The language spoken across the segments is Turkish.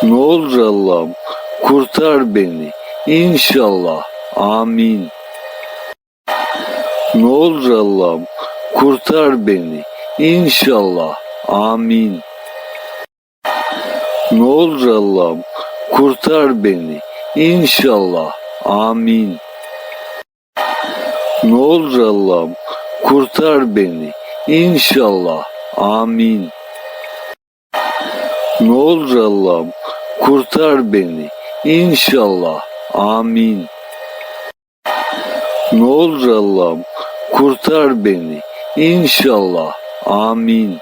Ne olur Allah'ım kurtar beni. İnşallah. Amin. Ne olur Allah'ım kurtar beni. İnşallah. Amin. Ne olur Allah'ım kurtar beni. İnşallah. Amin. Ne olur Allah'ım kurtar beni. İnşallah. Amin. Ne olur Allah'ım kurtar beni. İnşallah. Amin. Ne olur Allah'ım kurtar beni. İnşallah. Amin.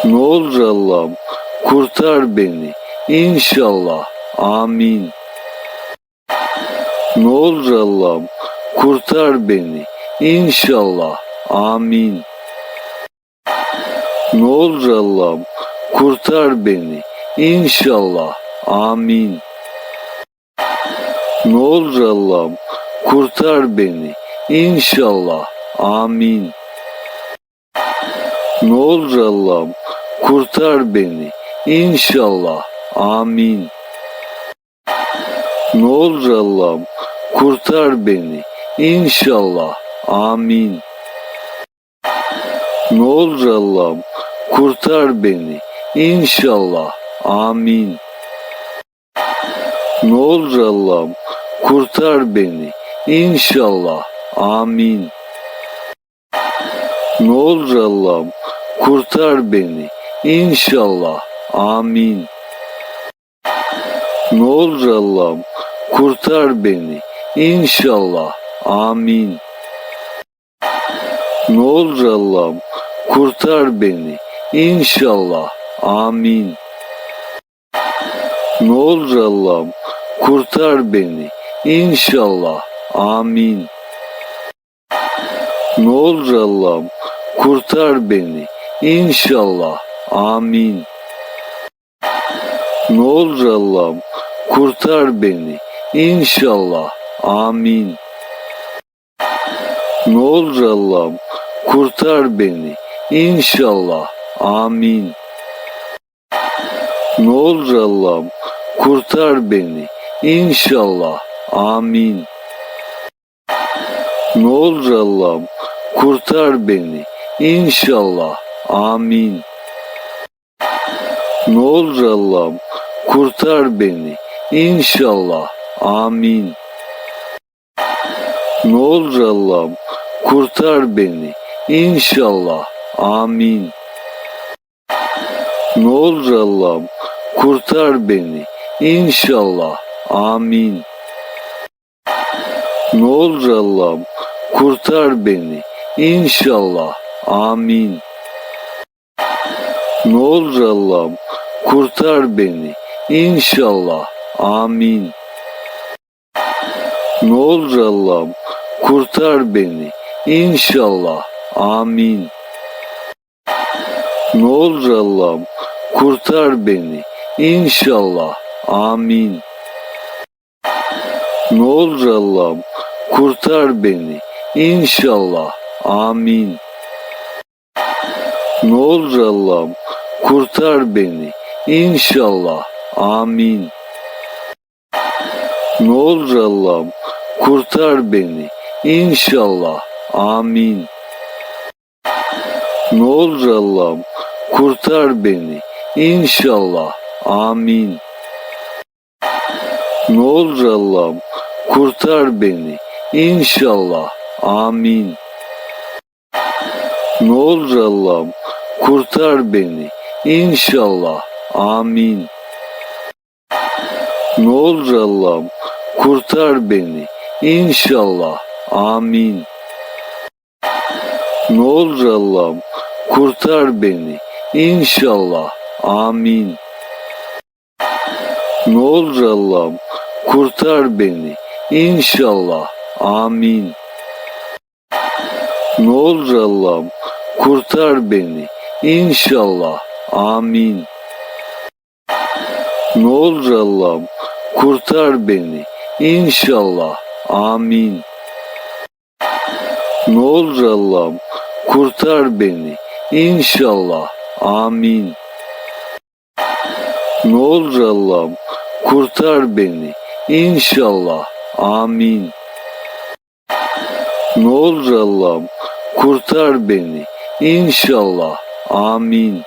Ne olur Allah'ım kurtar beni. İnşallah. Amin. Ne olur Allah'ım kurtar beni. İnşallah. Amin. Ne olur Allah'ım kurtar beni. İnşallah. Amin. Ne olur Allah'ım kurtar beni. İnşallah. Amin. Ne olur Allah'ım kurtar beni. İnşallah. Amin. Ne olur Allah'ım kurtar beni. İnşallah. Amin. Ne olur Allah'ım kurtar beni. İnşallah. Amin. Ne olur Allah'ım kurtar beni. İnşallah. Amin. Ne olur Allah'ım kurtar beni. İnşallah. Amin. Ne olur Allah'ım kurtar beni. İnşallah. Amin. Ne olur Allah'ım kurtar beni. İnşallah. Amin. Ne olur Allah'ım kurtar beni. İnşallah. Amin. Ne olur Allah'ım kurtar beni. İnşallah. Amin. Ne olur Allah'ım kurtar beni. İnşallah. Amin. Ne olur Allah'ım kurtar beni. İnşallah. Amin. Ne olur Allah'ım kurtar beni. İnşallah. Amin. Ne olur Allah'ım kurtar beni. İnşallah. Amin. Ne olur Allah'ım kurtar beni. İnşallah. Amin. Ne olur Allah'ım kurtar beni. İnşallah. Amin. Ne olur Allah'ım kurtar beni. İnşallah. Amin. Ne olur Allah'ım kurtar beni. İnşallah. Amin. Ne olur Allah'ım kurtar beni. İnşallah. Amin. Ne olur Allah'ım kurtar beni. İnşallah. Amin. Ne olur Allah'ım kurtar beni. İnşallah. Amin. Ne olur Allah'ım kurtar beni. İnşallah. Amin. Ne olur Allah'ım kurtar beni. İnşallah. Amin. Ne olur Allah'ım kurtar beni. İnşallah. Amin. Ne olur Allah'ım kurtar beni. İnşallah. Amin. Ne olur Allah'ım kurtar beni. İnşallah. Amin. Ne olur Allah'ım kurtar beni. İnşallah. Amin. Ne olur Allah'ım kurtar beni. İnşallah. Amin. Ne olur Allah'ım kurtar beni. İnşallah. Amin. Ne olur Allah'ım kurtar beni. İnşallah. Amin. Ne olur Allah'ım kurtar beni. İnşallah. Amin. Ne olur Allah'ım kurtar beni. İnşallah. Amin. Ne olur Allah'ım kurtar beni. İnşallah. Amin. Ne olur Allah'ım kurtar beni. İnşallah. Amin. Ne olur Allah'ım kurtar beni. İnşallah. Amin.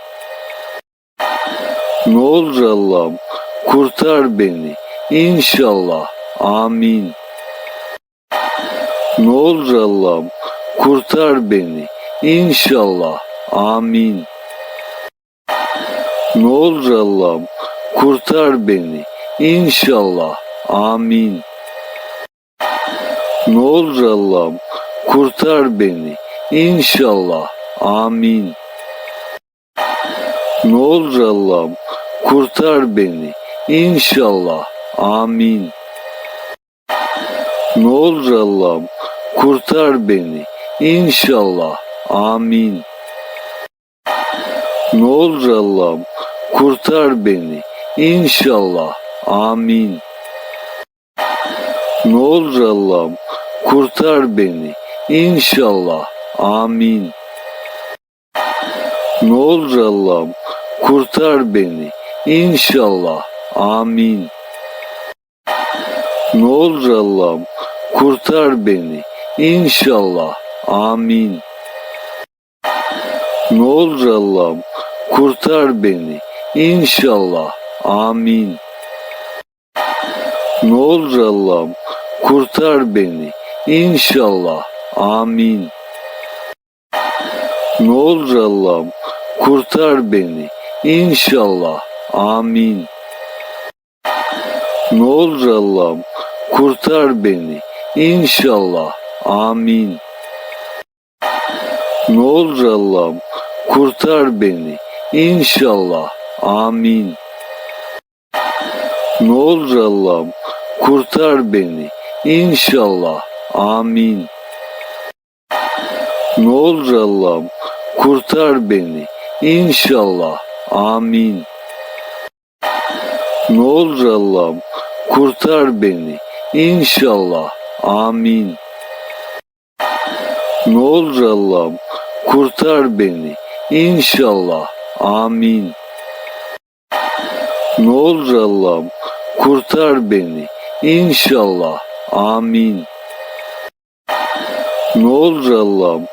Ne olur Allah'ım kurtar beni. İnşallah. Amin. Ne olur Allah'ım kurtar beni. İnşallah. Amin. Ne olur Allah'ım kurtar beni. İnşallah. Amin. Ne olur Allah'ım kurtar beni. İnşallah. Amin. Ne olur Allah'ım kurtar beni. İnşallah. Amin. Ne olur Allah'ım kurtar beni. İnşallah. Amin. Ne olur Allah'ım kurtar beni. İnşallah. Amin. Ne olur Allah'ım kurtar beni. İnşallah. Amin. Ne olur Allah'ım kurtar beni. İnşallah. Amin. Ne olur Allah'ım kurtar beni. İnşallah. Amin. Ne olur Allah'ım kurtar beni. İnşallah. Amin. Ne olur Allah'ım kurtar beni. İnşallah. Amin. Ne olur Allah'ım kurtar beni. İnşallah. Amin. Ne olur Allah'ım kurtar beni. İnşallah. Amin. Ne olur Allah'ım kurtar beni. İnşallah. Amin. Ne olur Allah'ım kurtar beni. İnşallah. Amin. Ne olur Allah'ım kurtar beni. İnşallah. Amin. Ne olur Allah'ım kurtar beni. İnşallah. Amin. Ne olur Allah'ım kurtar beni. İnşallah. Amin. Ne olur Allah'ım kurtar beni. İnşallah. Amin. Ne olur Allah'ım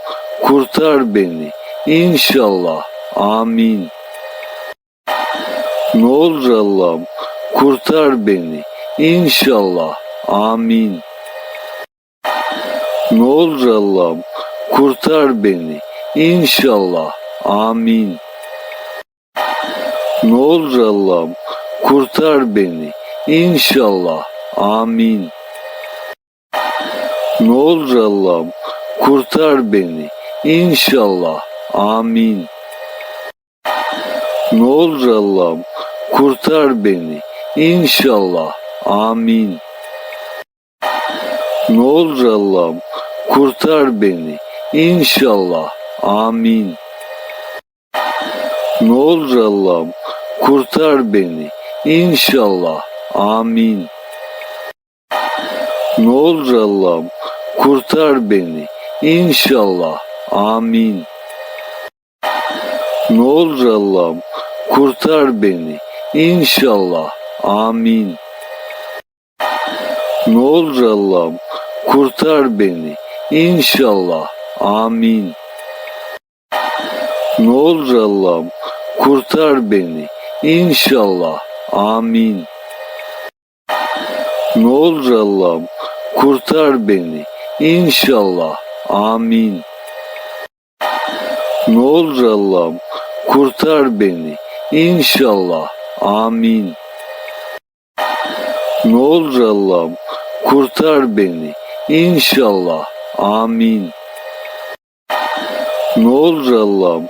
kurtar beni. İnşallah. Amin. Ne olur Allah'ım kurtar beni. İnşallah. Amin. Ne olur Allah'ım kurtar beni. İnşallah. Amin. Ne olur Allah'ım kurtar beni. İnşallah. Amin. Ne olur Allah'ım kurtar beni. İnşallah. Amin. Ne olur Allah'ım kurtar beni. İnşallah. Amin. Ne olur Allah'ım kurtar beni. İnşallah. Amin. Ne olur Allah'ım kurtar beni. İnşallah. Amin. Ne olur Allah'ım kurtar beni. İnşallah. Amin. Ne olur Allah'ım kurtar beni. İnşallah. Amin. Ne olur Allah'ım kurtar beni. İnşallah. Amin. Ne olur Allah'ım kurtar beni. İnşallah. Amin. Ne olur Allah'ım kurtar beni. İnşallah. Amin. Ne olur Allah'ım kurtar beni. İnşallah. Amin. Ne olur Allah'ım kurtar beni. İnşallah. Amin. Ne olur Allah'ım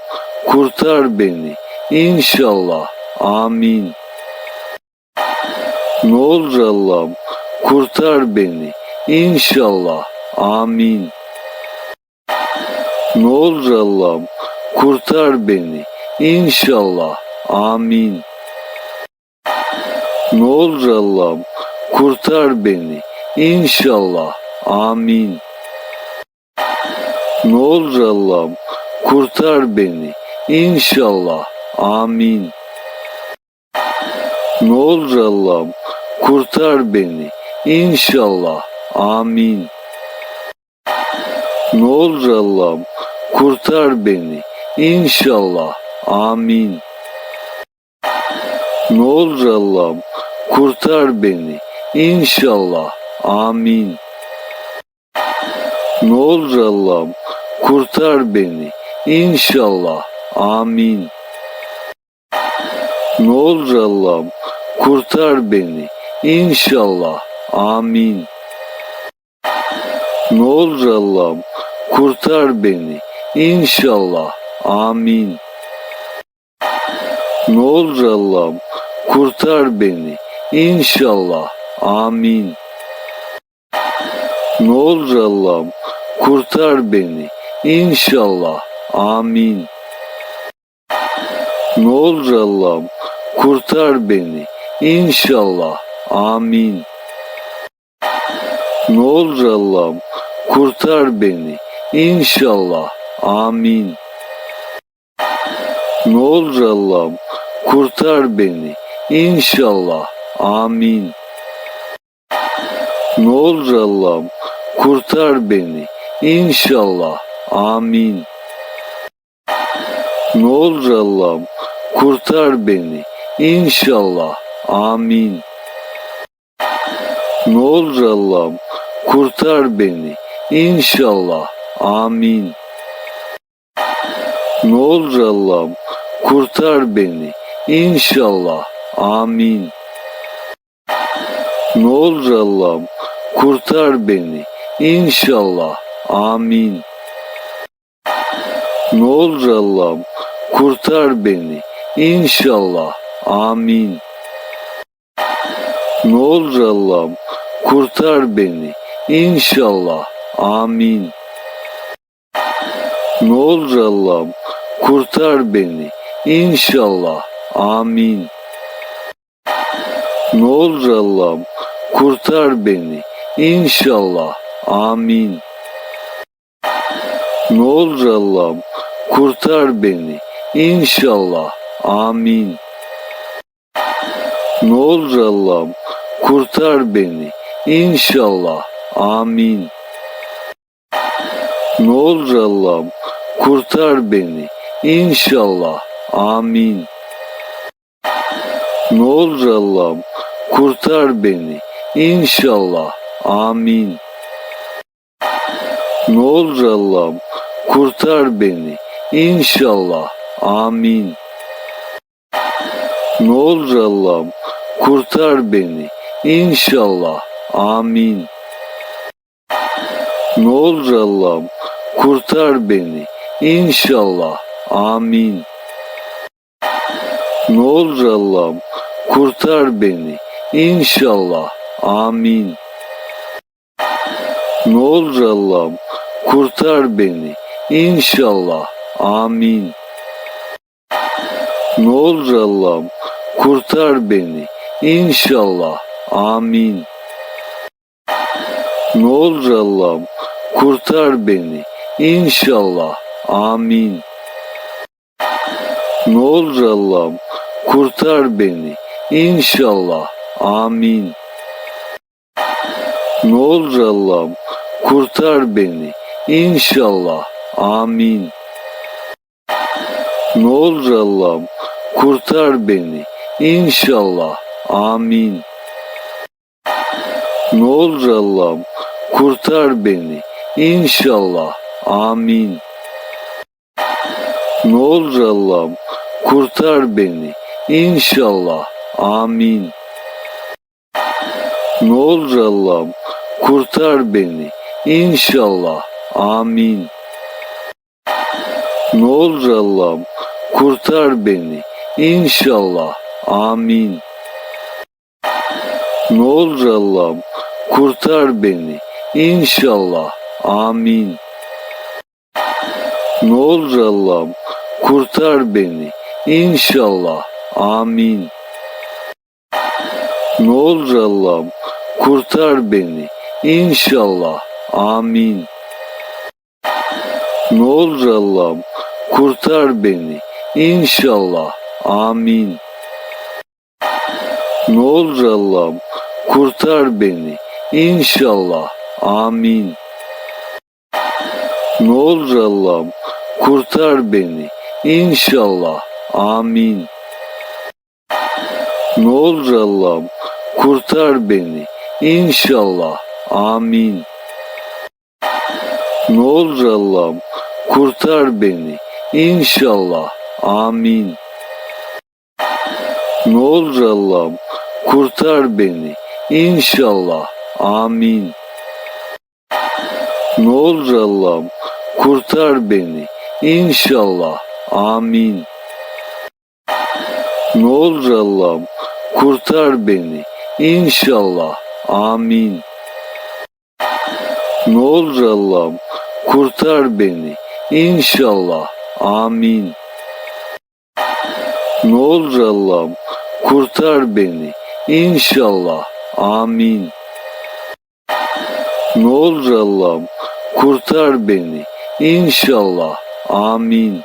kurtar beni. İnşallah. Amin. Ne olur Allah'ım kurtar beni. İnşallah. Amin. Ne olur Allah'ım kurtar beni. İnşallah. Amin. Ne olur Allah'ım kurtar beni. İnşallah. Amin. Ne olur Allah'ım kurtar beni. İnşallah. Amin. Ne olur Allah'ım kurtar beni. İnşallah. Amin. Ne olur Allah'ım kurtar beni. İnşallah. Amin. Ne olur Allah'ım kurtar beni. İnşallah. Amin. Ne olur Allah'ım kurtar beni. İnşallah. Amin. Ne olur Allah'ım kurtar beni. İnşallah. Amin. Ne olur Allah'ım kurtar beni. İnşallah. Amin. Ne olur Allah'ım kurtar beni. İnşallah. Amin. Ne olur Allah'ım kurtar beni. İnşallah. Amin. Ne olur Allah'ım kurtar beni. İnşallah. Amin. Ne olur Allah'ım kurtar beni. İnşallah. Amin. Ne olur Allah'ım kurtar beni. İnşallah. Amin. Ne olur Allah'ım kurtar beni. İnşallah. Amin. Ne olur Allah'ım kurtar beni. İnşallah. Amin. Ne olur Allah'ım kurtar beni. İnşallah. Amin. Ne olur Allah'ım kurtar beni. İnşallah. Amin. Ne olur Allah'ım kurtar beni. İnşallah. Amin. Ne olur Allah'ım kurtar beni. İnşallah. Amin. Ne olur Allah'ım kurtar beni. İnşallah. Amin. Ne olur Allah'ım kurtar beni. İnşallah. Amin. Ne olur Allah'ım kurtar beni. İnşallah. Amin. Ne olur Allah'ım kurtar beni. İnşallah. Amin. Ne olur Allah'ım kurtar beni. İnşallah. Amin. Ne olur Allah'ım kurtar beni. İnşallah. Amin. Ne olur Allah'ım kurtar beni. İnşallah. Amin. Ne olur Allah'ım kurtar beni. İnşallah. Amin. Ne olur Allah'ım kurtar beni. İnşallah. Amin. Ne olur Allah'ım kurtar beni. İnşallah. Amin. Ne olur Allah'ım kurtar beni. İnşallah. Amin. Ne olur Allah'ım kurtar beni. İnşallah. Amin. Ne olur Allah'ım kurtar beni. İnşallah. Amin. Ne olur Allah'ım kurtar beni. İnşallah. Amin. Ne olur Allah'ım kurtar beni. İnşallah. Amin. Ne olur Allah'ım kurtar beni. İnşallah. Amin. Ne olur Allah'ım kurtar beni. İnşallah. Amin. Ne olur Allah'ım kurtar beni. İnşallah. Amin. Ne olur Allah'ım kurtar beni. İnşallah. Amin. Ne olur Allah'ım kurtar beni. İnşallah. Amin. Ne olur Allah'ım kurtar beni. İnşallah. Amin. Ne olur Allah'ım kurtar beni. İnşallah. Amin. Ne olur Allah'ım kurtar beni. İnşallah. Amin. Ne olur Allah'ım kurtar beni. İnşallah. Amin. Ne olur Allah'ım kurtar beni. İnşallah. Amin. Ne olur Allah'ım kurtar beni. İnşallah. Amin. Ne olur Allah'ım kurtar beni. İnşallah. Amin. Ne olur Allah'ım kurtar beni. İnşallah. Amin. Ne olur Allah'ım kurtar beni. İnşallah. Amin. Ne olur Allah'ım kurtar beni. İnşallah. Amin. Ne olur Allah'ım kurtar beni. İnşallah. Amin. Ne olur Allah'ım kurtar beni. İnşallah. Amin. Ne olur Allah'ım kurtar beni. İnşallah. Amin. Ne olur Allah'ım kurtar beni. İnşallah. Amin. Ne olur Allah'ım kurtar beni. İnşallah. Amin.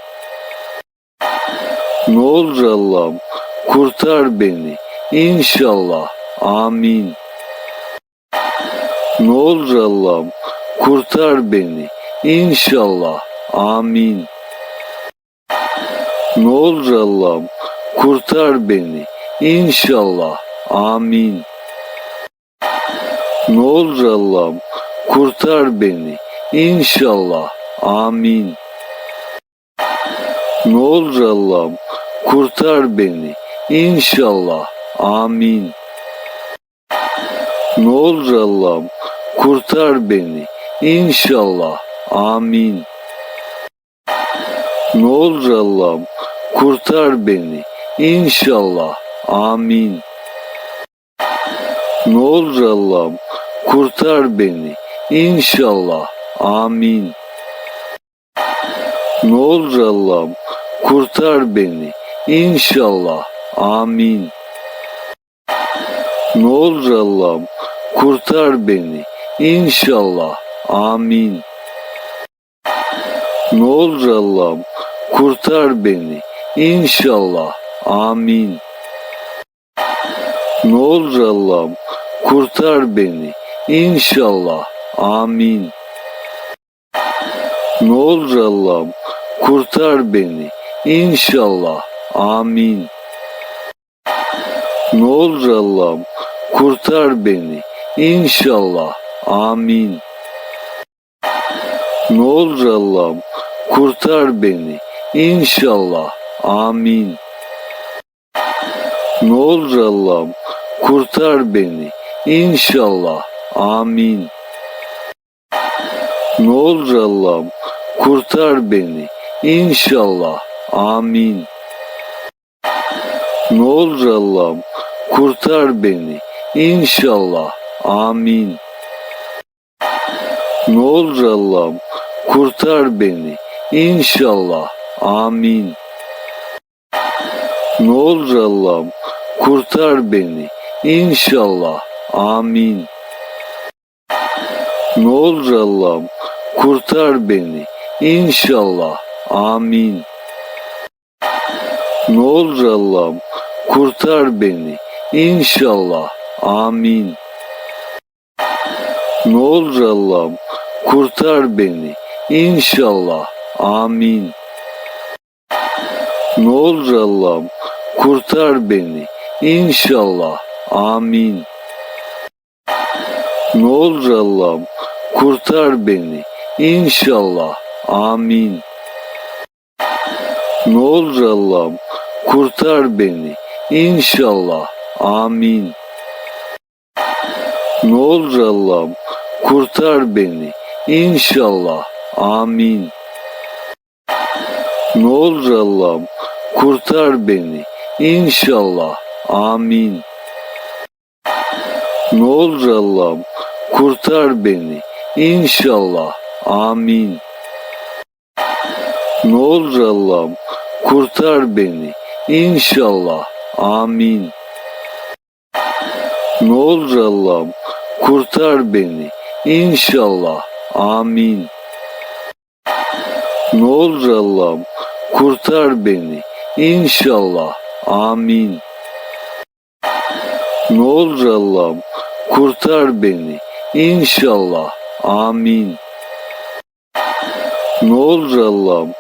Ne olur Allah'ım kurtar beni. İnşallah. Amin. Ne olur Allah'ım kurtar beni. İnşallah. Amin. Ne olur Allah'ım kurtar beni. İnşallah. Amin. Ne olur Allah'ım kurtar beni. İnşallah. Amin. Ne olur Allah'ım kurtar beni. İnşallah. Amin. Ne olur Allah'ım kurtar beni. İnşallah. Amin. Ne olur Allah'ım kurtar beni. İnşallah. Amin. Ne olur Allah'ım kurtar beni. İnşallah. Amin. Ne olur Allah'ım kurtar beni. İnşallah. Amin. Ne olur Allah'ım kurtar beni. İnşallah. Amin. Ne olur Allah'ım kurtar beni. İnşallah. Amin. Ne olur Allah'ım kurtar beni. İnşallah. Amin. Ne olur Allah'ım kurtar beni. İnşallah. Amin. Ne olur Allah'ım kurtar beni. İnşallah. Amin. Ne olur Allah'ım kurtar beni. İnşallah. Amin. Ne olur Allah'ım kurtar beni. İnşallah. Amin. Ne olur Allah'ım kurtar beni. İnşallah. Amin. Ne olur Allah'ım kurtar beni. İnşallah. Amin. Ne olur Allah'ım kurtar beni. İnşallah. Amin. Ne olur Allah'ım kurtar beni. İnşallah. Amin. Ne olur Allah'ım kurtar beni. İnşallah. Amin. Ne olur Allah'ım kurtar beni. İnşallah. Amin. Ne olur Allah'ım kurtar beni. İnşallah. Amin. Ne olur Allah'ım kurtar beni. İnşallah. Amin. Ne olur Allah'ım kurtar beni. İnşallah. Amin. Ne olur Allah'ım kurtar beni. İnşallah. Amin. Ne olur Allah'ım kurtar beni. İnşallah. Amin. Ne olur Allah'ım kurtar beni. İnşallah. Amin. Ne olur Allah'ım kurtar beni. İnşallah. Amin. Ne olur Allah'ım kurtar beni. İnşallah. Amin. Ne olur Allah'ım kurtar beni. İnşallah. Amin. Ne olur Allah'ım kurtar beni. İnşallah. Amin. Ne olur Allah'ım kurtar beni. İnşallah. Amin. Ne olur Allah'ım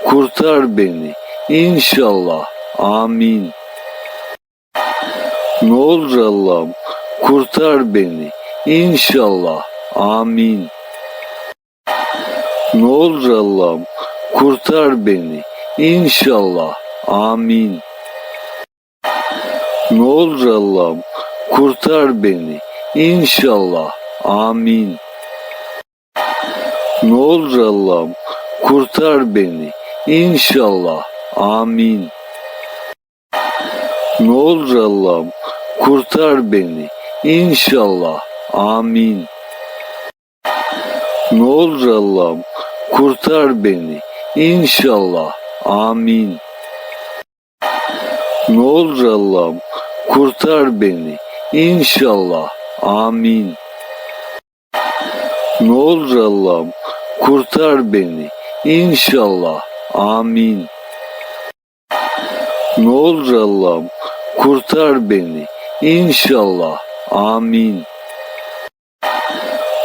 kurtar beni. İnşallah. Amin. Ne olur Allah'ım kurtar beni. İnşallah. Amin. Ne olur Allah'ım kurtar beni. İnşallah. Amin. Ne olur Allah'ım kurtar beni. İnşallah. Amin. Ne olur Allah'ım kurtar beni. İnşallah. Amin. Ne olur Allah'ım kurtar beni. İnşallah. Amin. Ne olur Allah'ım kurtar beni. İnşallah. Amin. Ne olur Allah'ım kurtar beni. İnşallah. Amin. Ne olur Allah'ım kurtar beni. İnşallah. Amin. Ne olur Allah'ım kurtar beni. İnşallah. Amin.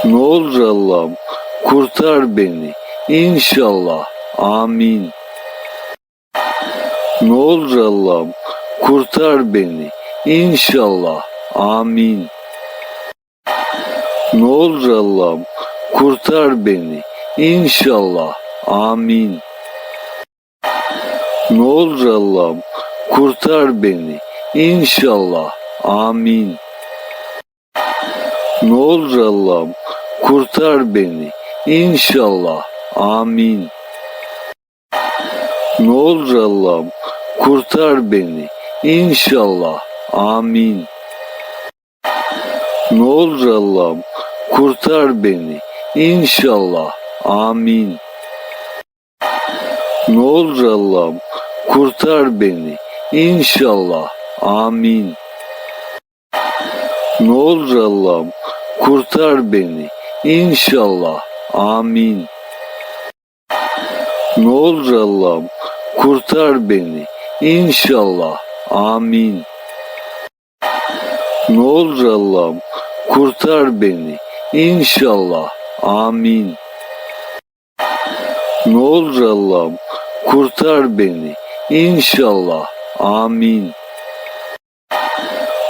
Ne olur Allah'ım kurtar beni. İnşallah. Amin. Ne olur Allah'ım kurtar beni. İnşallah. Amin. Ne olur Allah'ım kurtar beni. İnşallah. Amin. Ne olur Allah'ım kurtar beni. İnşallah. Amin. Ne olur Allah'ım kurtar beni. İnşallah. Amin. Ne olur Allah'ım kurtar beni. İnşallah. Amin. Ne olur Allah'ım kurtar beni. İnşallah. Amin. Ne olur Allah'ım kurtar beni. İnşallah. Amin. Ne olur Allah'ım kurtar beni. İnşallah. Amin. Ne olur Allah'ım kurtar beni. İnşallah. Amin. Ne olur Allah'ım kurtar beni. İnşallah. Amin. Ne olur Allah'ım kurtar beni. İnşallah. Amin.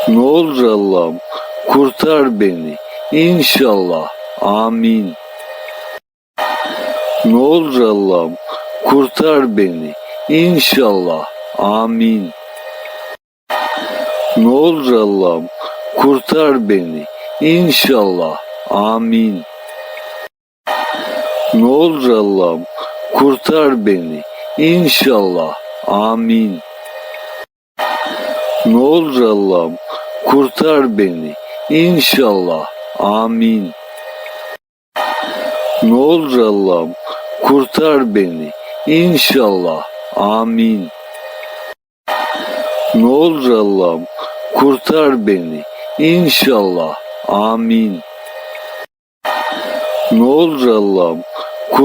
Ne olur Allah'ım kurtar beni. İnşallah. Amin. Ne olur Allah'ım kurtar beni. İnşallah. Amin. Ne olur Allah'ım kurtar beni. İnşallah. Amin. Ne olur Allah'ım kurtar beni. İnşallah. Amin. Ne olur Allah'ım kurtar beni. İnşallah. Amin. Ne olur Allah'ım kurtar beni. İnşallah. Amin. Ne olur Allah'ım kurtar beni. İnşallah. Amin. Ne olur Allah'ım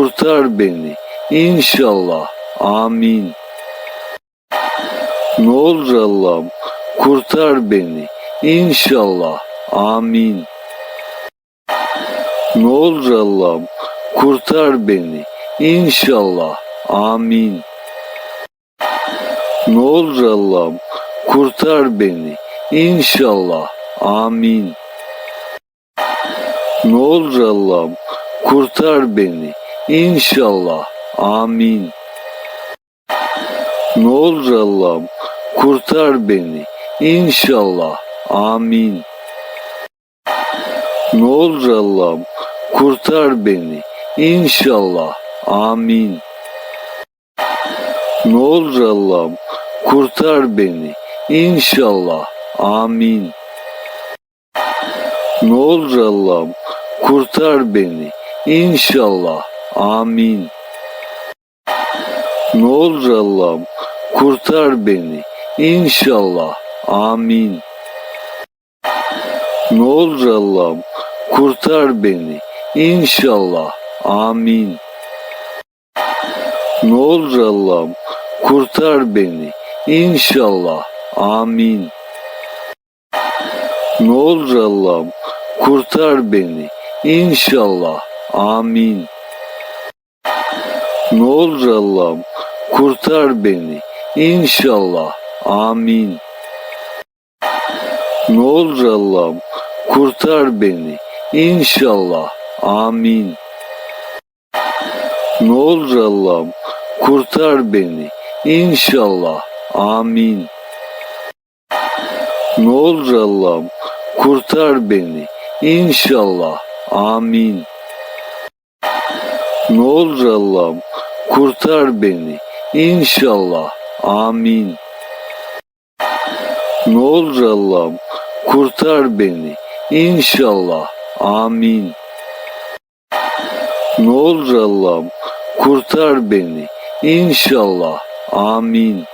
kurtar beni. İnşallah. Amin. Ne olur Allah'ım kurtar beni. İnşallah. Amin. Ne olur Allah'ım kurtar beni. İnşallah. Amin. Ne olur Allah'ım kurtar beni. İnşallah. Amin. Ne olur Allah'ım kurtar beni. İnşallah. Amin. Ne olur Allah'ım kurtar beni. İnşallah. Amin. Ne olur Allah'ım kurtar beni. İnşallah. Amin. Ne olur Allah'ım kurtar beni. İnşallah. Amin. Ne olur Allah'ım kurtar beni. İnşallah. Amin. Ne olur Allah'ım kurtar beni. İnşallah. Amin. Ne olur Allah'ım kurtar beni. İnşallah. Amin. Ne olur Allah'ım kurtar beni. İnşallah. Amin. Ne olur Allah'ım kurtar beni İnşallah. Amin. Ne olur Allah'ım kurtar beni İnşallah. Amin. Ne olur Allah'ım kurtar beni İnşallah. Amin. Ne olur Allah'ım kurtar beni İnşallah. Amin. Ne olur Allah'ım kurtar beni İnşallah. Amin. Ne olur Allah'ım kurtar beni İnşallah. Amin. Ne olur Allah'ım kurtar beni İnşallah. Amin. Ne olur Allah'ım kurtar beni İnşallah. Amin.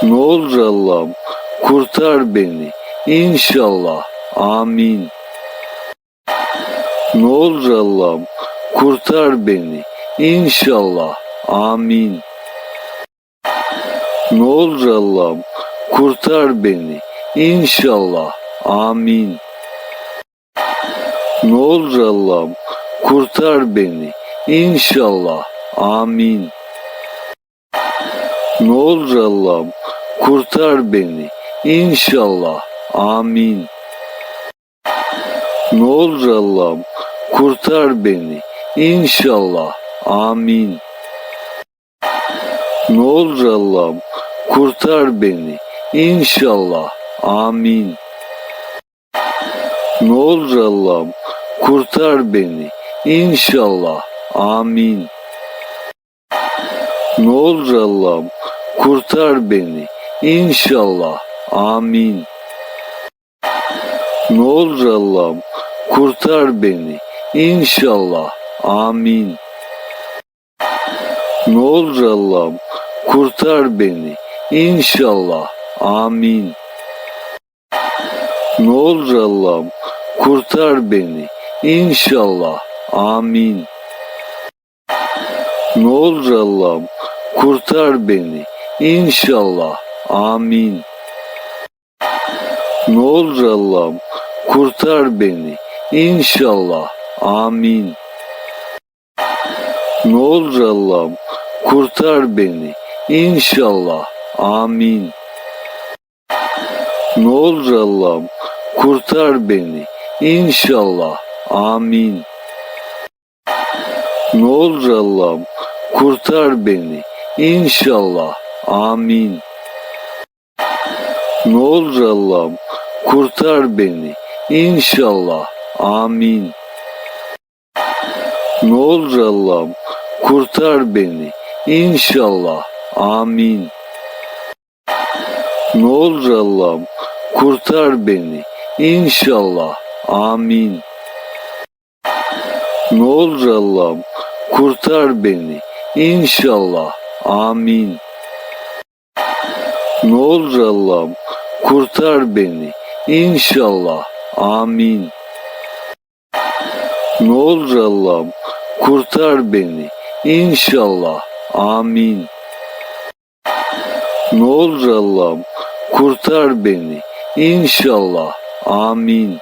Ne olur Allah'ım kurtar beni İnşallah. Amin. Ne olur Allah'ım kurtar beni İnşallah. Amin. Ne olur Allah'ım kurtar beni İnşallah. Amin. Ne olur Allah'ım kurtar beni İnşallah. Amin. Ne olur Allah'ım kurtar beni İnşallah. Amin. Ne olur Allah'ım kurtar beni İnşallah. Amin. Ne olur Allah'ım kurtar beni İnşallah. Amin. Ne olur Allah'ım kurtar beni İnşallah. Amin. Ne olur Allah'ım kurtar beni İnşallah. Amin. Ne olur Allah'ım kurtar beni İnşallah. Amin. Ne olur Allah'ım kurtar beni İnşallah. Amin. Ne olur Allah'ım kurtar beni İnşallah. Amin. Ne olur Allah'ım kurtar beni İnşallah. Amin. Ne olur Allah'ım kurtar beni İnşallah. Amin. Ne olur Allah'ım kurtar beni İnşallah. Amin. Ne olur Allah'ım kurtar beni İnşallah. Amin. Ne olur Allah'ım kurtar beni İnşallah. Amin. Ne olur Allah'ım kurtar beni İnşallah. Amin. Ne olur Allah'ım kurtar beni İnşallah. Amin. Ne olur Allah'ım kurtar beni İnşallah. Amin. Ne olur Allah'ım kurtar beni İnşallah. Amin. Ne olur Allah'ım kurtar beni İnşallah. Amin. Ne olur Allah'ım kurtar beni İnşallah. Amin. Ne olur Allah'ım kurtar beni İnşallah. Amin.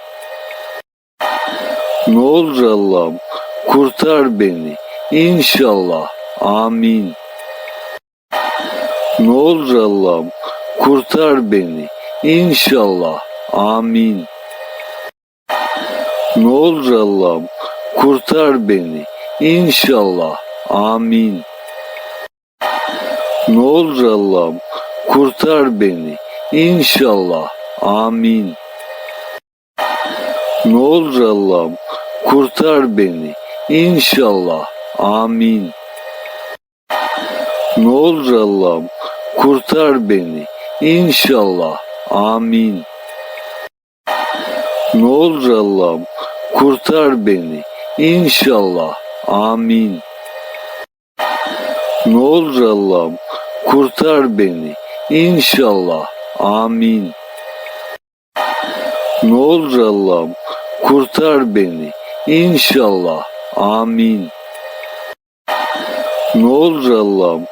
Ne olur Allah'ım kurtar beni İnşallah. Amin. Ne olur Allah'ım kurtar beni İnşallah. Amin. Ne olur Allah'ım kurtar beni İnşallah. Amin. Ne olur Allah'ım kurtar beni İnşallah. Amin. Ne olur Allah'ım kurtar beni İnşallah. Amin. Ne olur Allah'ım kurtar beni İnşallah. Amin. Ne olur Allah'ım kurtar beni İnşallah. Amin. Ne olur Allah'ım kurtar beni İnşallah. Amin. Ne olur Allah'ım kurtar beni İnşallah. Amin. Ne olur Allah'ım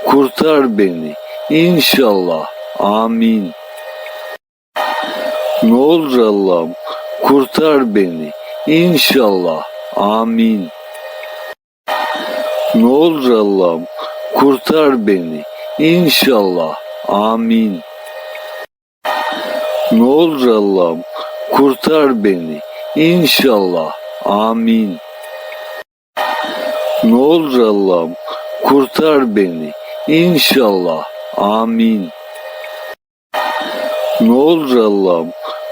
kurtar beni İnşallah. Amin. Ne olur Allah'ım kurtar beni. İnşallah. Amin. Ne olur Allah'ım kurtar beni. İnşallah. Amin. Ne olur Allah'ım kurtar beni. İnşallah. Amin. Ne olur Allah'ım kurtar beni. İnşallah. Amin. Ne olur Allah'ım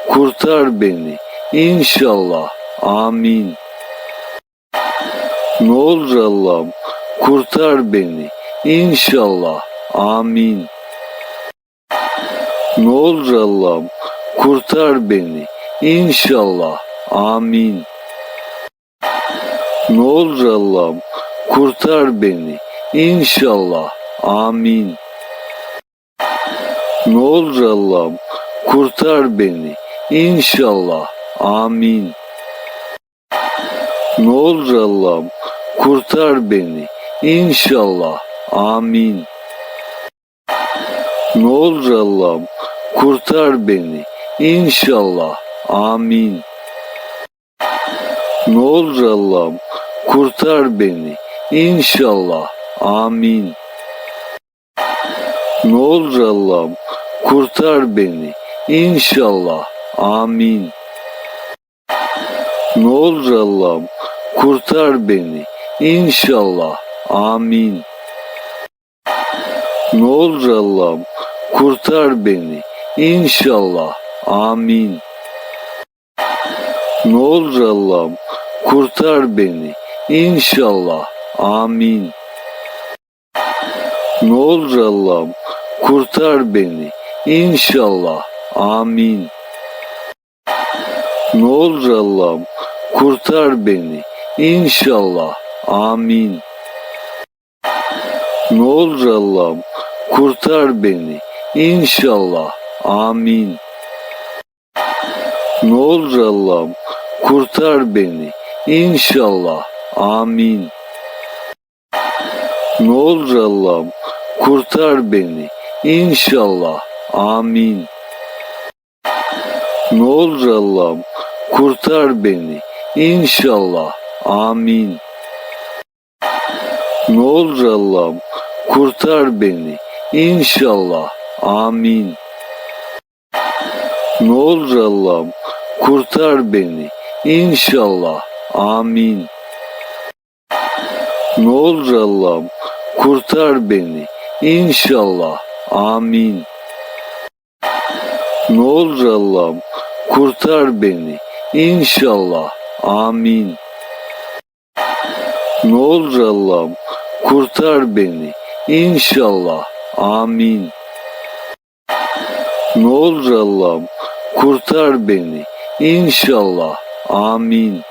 kurtar beni. İnşallah. Amin. Ne olur Allah'ım kurtar beni. İnşallah. Amin. Ne olur Allah'ım kurtar beni. İnşallah. Amin. Ne olur Allah'ım kurtar beni. İnşallah. Amin. Ne olur Allah'ım kurtar beni. İnşallah. Amin. Ne olur Allah'ım kurtar beni. İnşallah. Amin. Ne olur Allah'ım kurtar beni. İnşallah. Amin. Ne olur Allah'ım kurtar beni. İnşallah. Amin. Ne olur Allah'ım kurtar beni. İnşallah. Amin. Ne olur Allah'ım kurtar beni. İnşallah. Amin. Ne olur Allah'ım kurtar beni. İnşallah. Amin. Ne olur Allah'ım kurtar beni. İnşallah. Amin. Ne olur Allah'ım kurtar beni. İnşallah. Amin. Ne olur Allah'ım kurtar beni. İnşallah. Amin. Ne olur Allah'ım kurtar beni. İnşallah. Amin. Ne olur Allah'ım kurtar beni. İnşallah. Amin. Ne olur Allah'ım kurtar beni. İnşallah. Amin. Ne olur Allah'ım kurtar beni. İnşallah. Amin. Ne olur Allah'ım kurtar beni. İnşallah. Amin. Ne olur Allah'ım kurtar beni. İnşallah. Amin. Ne olur Allah'ım kurtar beni. İnşallah. Amin. Ne olur Allah'ım kurtar beni. İnşallah. Amin. Ne olur Allah'ım kurtar beni. İnşallah. Amin. Ne olur Allah'ım kurtar beni. İnşallah. Amin.